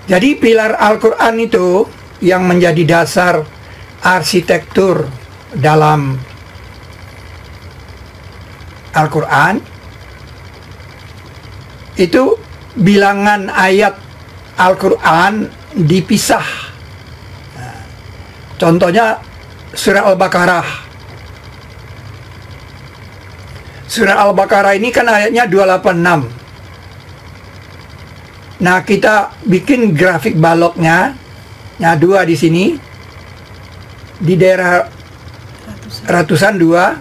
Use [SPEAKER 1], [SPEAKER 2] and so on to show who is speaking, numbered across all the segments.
[SPEAKER 1] Jadi pilar Al-Quran itu yang menjadi dasar arsitektur dalam Al-Quran itu bilangan ayat Al-Quran dipisah. Nah, contohnya surah Al-Baqarah. Surah Al-Baqarah ini kan ayatnya 286. Nah, kita bikin grafik baloknya. Nah, 2 di sini. Di daerah ratusan 2,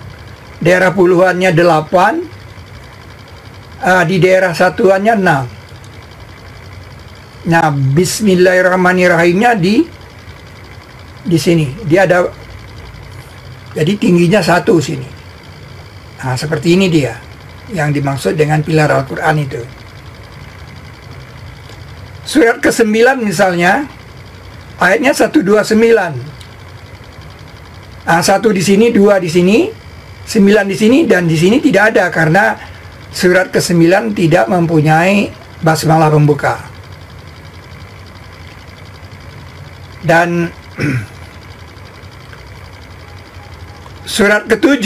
[SPEAKER 1] daerah puluhannya 8, di daerah satuannya 6. Nah, bismillahirrahmanirrahimnya di sini. Dia ada, jadi tingginya 1 sini. Nah, seperti ini dia yang dimaksud dengan pilar Al-Quran itu. Surat ke-9 misalnya, ayatnya 129. Nah, 1 di sini, 2 di sini, 9 di sini, dan di sini tidak ada karena surat ke-9 tidak mempunyai basmalah pembuka. Dan surat ke-7,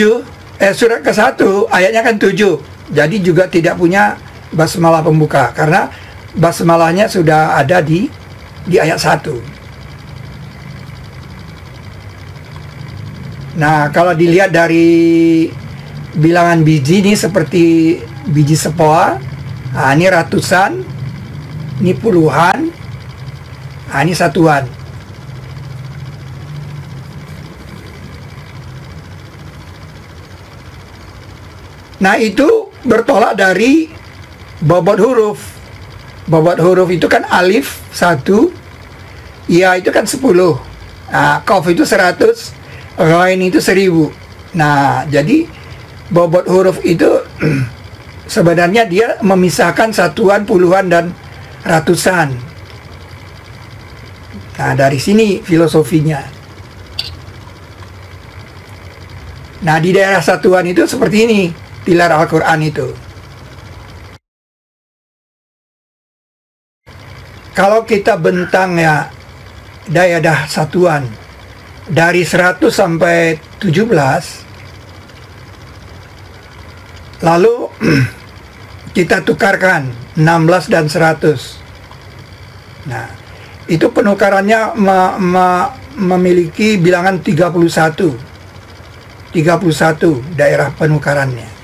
[SPEAKER 1] surat ke-1 ayatnya kan 7. Jadi juga tidak punya basmalah pembuka karena basmalahnya sudah ada di ayat 1. Nah, kalau dilihat dari bilangan biji ini seperti biji sepoa. Nah, ini ratusan, ini puluhan, nah, ini satuan. Nah, itu bertolak dari bobot huruf. Bobot huruf itu kan alif 1, ya itu kan 10. Nah, qaf itu 100, ghain itu 1000. Nah, jadi bobot huruf itu sebenarnya dia memisahkan satuan, puluhan, dan ratusan. Nah, dari sini filosofinya. Nah, di daerah satuan itu seperti ini, pilar Al-Quran itu. Kalau kita bentang ya daerah satuan dari 100 sampai 17, lalu kita tukarkan 16 dan 100. Nah, itu penukarannya memiliki bilangan 31. 31 daerah penukarannya.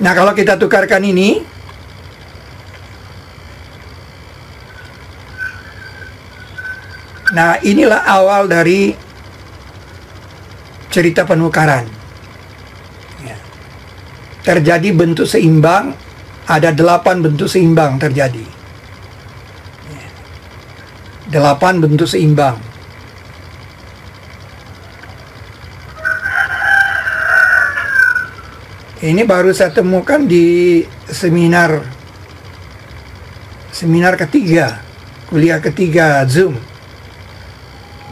[SPEAKER 1] Nah, kalau kita tukarkan ini, nah, inilah awal dari cerita penukaran. Ya. Terjadi bentuk seimbang, ada 8 bentuk seimbang terjadi. Ya. 8 bentuk seimbang. Ini baru saya temukan di seminar ketiga, kuliah ketiga Zoom.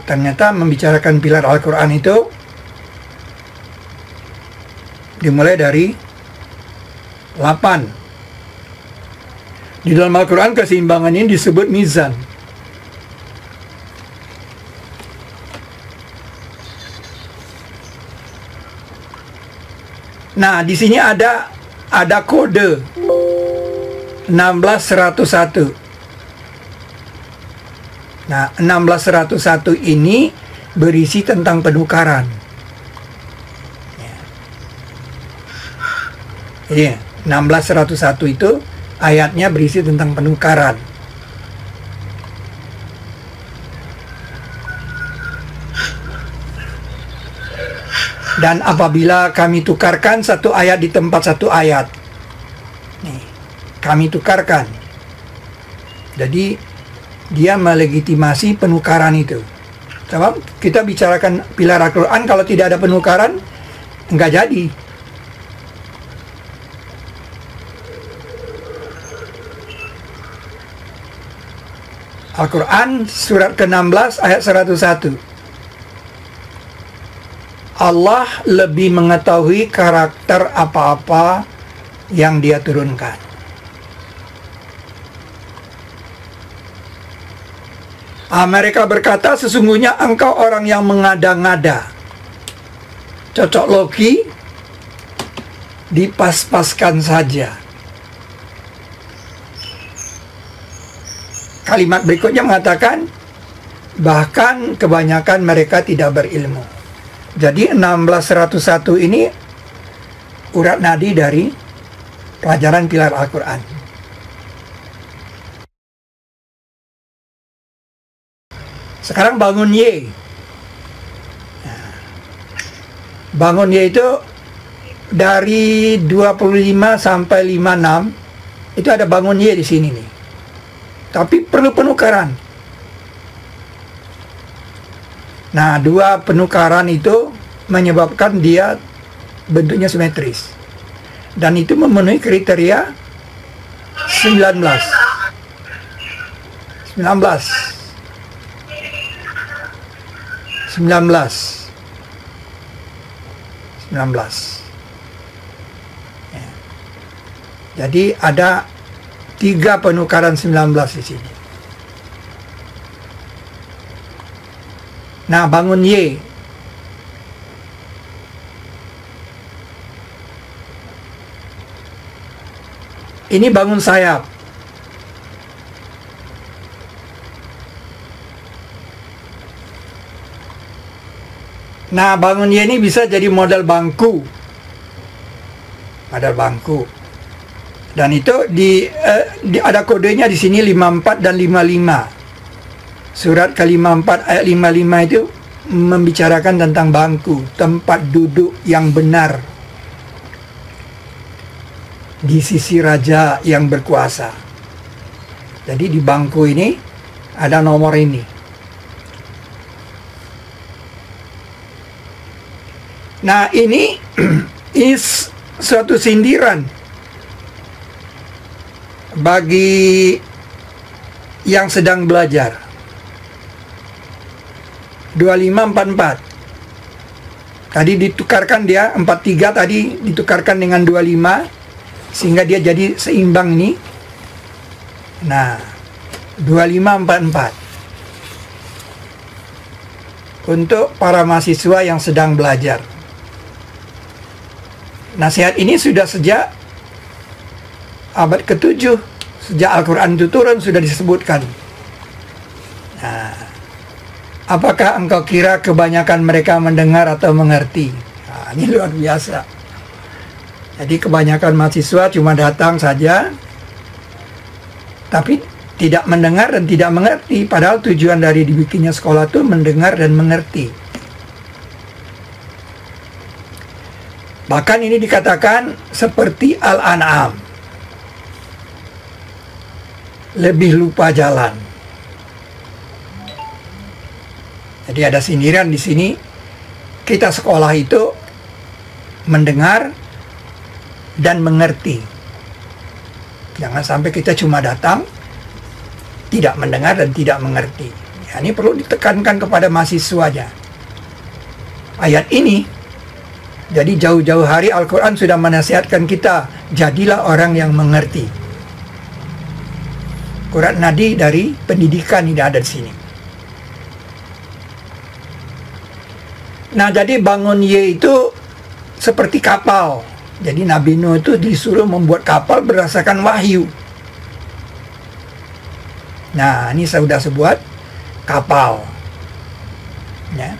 [SPEAKER 1] Ternyata membicarakan pilar Al-Quran itu dimulai dari 8. Di dalam Al-Quran keseimbangan ini disebut mizan. Nah, di sini ada kode 16101. Nah, 16101 ini berisi tentang penukaran. Iya, 16101 itu ayatnya berisi tentang penukaran. Dan apabila kami tukarkan satu ayat di tempat satu ayat, nih, kami tukarkan. Jadi dia melegitimasi penukaran itu. Sebab kita bicarakan pilar Al-Quran, kalau tidak ada penukaran, nggak jadi. Al-Quran surat ke-16 ayat 101. Allah lebih mengetahui karakter apa-apa yang dia turunkan. Mereka berkata, sesungguhnya engkau orang yang mengada-ngada. Cocok logi, dipas-paskan saja. Kalimat berikutnya mengatakan, bahkan kebanyakan mereka tidak berilmu. Jadi 1601 ini urat nadi dari pelajaran pilar Al-Quran. Sekarang bangun Y. Bangun Y itu dari 25 sampai 56 itu ada bangun Y di sini nih. Tapi perlu penukaran. Nah, dua penukaran itu menyebabkan dia bentuknya simetris. Dan itu memenuhi kriteria 19. 19. Ya. Jadi ada 3 penukaran 19 di sini. Nah, bangun Y. Ini bangun sayap. Nah, bangun Y ini bisa jadi model bangku. Model bangku. Dan itu ada kodenya di sini 54 dan 55. Surat ke-54 ayat 55 itu membicarakan tentang bangku, tempat duduk yang benar di sisi raja yang berkuasa. Jadi di bangku ini ada nomor ini. Nah, ini is suatu sindiran bagi yang sedang belajar. 2544 tadi ditukarkan, dia 43 tadi ditukarkan dengan 25 sehingga dia jadi seimbang ini. Nah, 2544 untuk para mahasiswa yang sedang belajar. Nasihat ini sudah sejak abad ke-7, sejak Al-Quran itu turun sudah disebutkan. Nah, apakah engkau kira kebanyakan mereka mendengar atau mengerti? Nah, ini luar biasa. Jadi kebanyakan mahasiswa cuma datang saja, tapi tidak mendengar dan tidak mengerti. Padahal tujuan dari dibikinnya sekolah itu mendengar dan mengerti. Bahkan ini dikatakan seperti Al-An'am, lebih lupa jalan. Jadi ada sindiran di sini. Kita sekolah itu mendengar dan mengerti. Jangan sampai kita cuma datang, tidak mendengar dan tidak mengerti. Ya, ini perlu ditekankan kepada mahasiswanya. Ayat ini, jadi jauh-jauh hari Al-Quran sudah menasihatkan kita, jadilah orang yang mengerti. Urat nadi dari pendidikan ini ada di sini. Nah, jadi bangun Y itu seperti kapal. Jadi Nabi Nuh itu disuruh membuat kapal berdasarkan wahyu. Nah, ini saya sudah sebut kapal. Ya.